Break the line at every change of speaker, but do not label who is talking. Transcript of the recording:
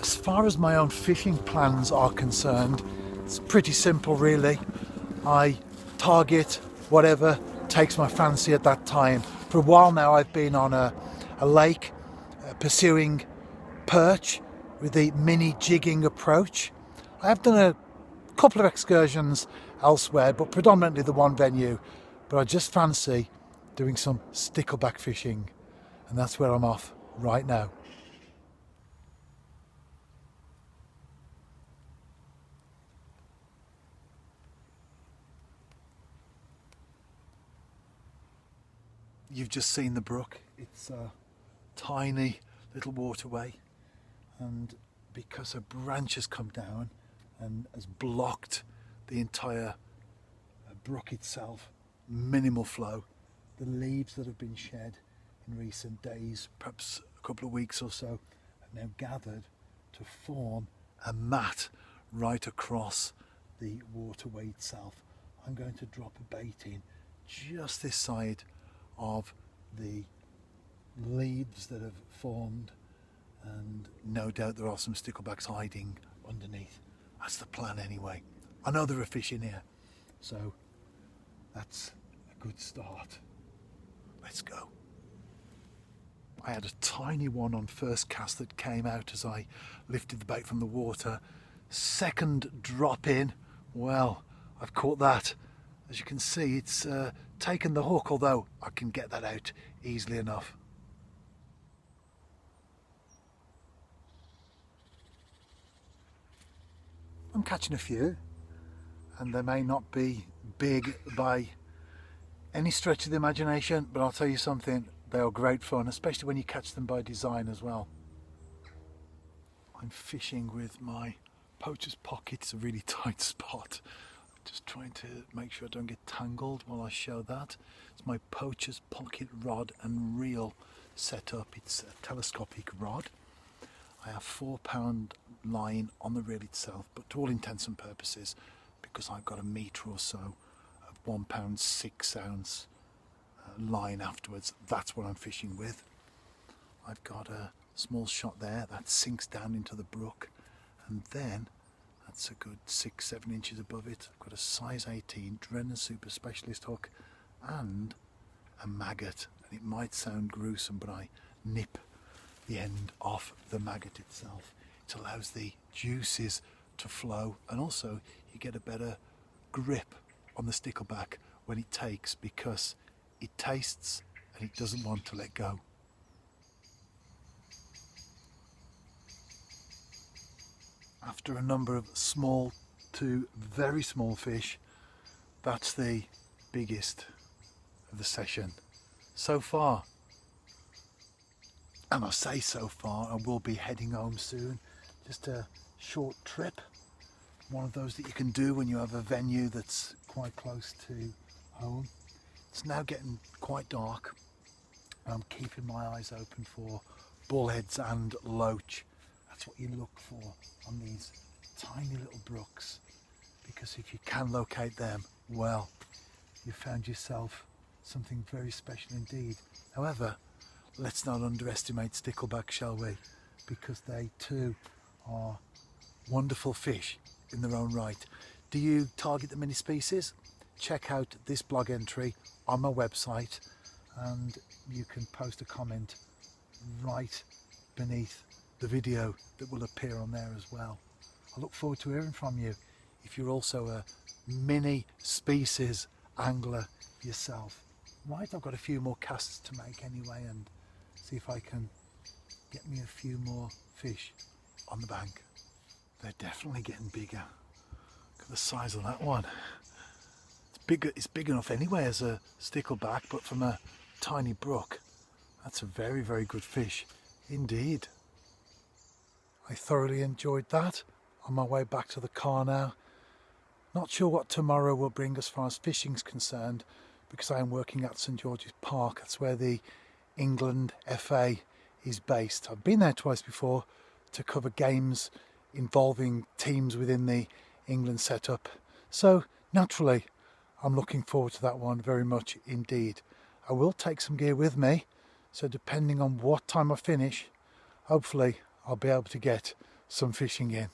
As far as my own fishing plans are concerned, it's pretty simple really. I target whatever takes my fancy at that time. For a while now I've been on a lake pursuing perch with the mini jigging approach. I have done a couple of excursions elsewhere, but predominantly the one venue. But I just fancy doing some stickleback fishing, and that's where I'm off right now. You've just seen the brook. It's a tiny little waterway, and because a branch has come down and has blocked the entire brook itself, minimal flow, the leaves that have been shed in recent days, perhaps a couple of weeks or so, have now gathered to form a mat right across the waterway itself. I'm going to drop a bait in just this side of the leaves that have formed, and no doubt there are some sticklebacks hiding underneath. That's the plan anyway. I know there are fish in here, so that's a good start. Let's go. I had a tiny one on first cast that came out as I lifted the bait from the water. Second drop in, well, I've caught that. As you can see, it's taken the hook, although I can get that out easily enough. I'm catching a few, and they may not be big by any stretch of the imagination, but I'll tell you something, they are great fun, especially when you catch them by design as well. I'm fishing with my poacher's pocket. It's a really tight spot. Just trying to make sure I don't get tangled while I show that. It's my poacher's pocket rod and reel set up. It's a telescopic rod. I have 4-pound line on the reel itself, but to all intents and purposes, because I've got a metre or so of 1 pound 6 ounce line afterwards, that's what I'm fishing with. I've got a small shot there that sinks down into the brook, and then that's a good 6-7 inches above it. I've got a size 18 Drennan Super Specialist hook and a maggot. And it might sound gruesome, but I nip the end off the maggot itself. It allows the juices to flow, and also you get a better grip on the stickleback when it takes, because it tastes and it doesn't want to let go. After a number of small to very small fish, that's the biggest of the session so far. And I say so far, I will be heading home soon. Just a short trip, one of those that you can do when you have a venue that's quite close to home. It's now getting quite dark. I'm keeping my eyes open for bullheads and loach. That's what you look for on these tiny little brooks, because if you can locate them, well, you found yourself something very special indeed. However, let's not underestimate stickleback, shall we? Because they too are wonderful fish in their own right. Do you target the many species? Check out this blog entry on my website, and you can post a comment right beneath the video that will appear on there as well. I look forward to hearing from you if you're also a mini species angler yourself. Right, I've got a few more casts to make anyway, and see if I can get me a few more fish on the bank. They're definitely getting bigger. Look at the size of that one. It's big enough anyway as a stickleback, but from a tiny brook, that's a very, very good fish indeed. I thoroughly enjoyed that. On my way back to the car now. Not sure what tomorrow will bring as far as fishing's concerned, because I am working at St George's Park. That's where the England FA is based. I've been there twice before to cover games involving teams within the England setup. So naturally, I'm looking forward to that one very much indeed. I will take some gear with me, so depending on what time I finish, hopefully I'll be able to get some fishing in.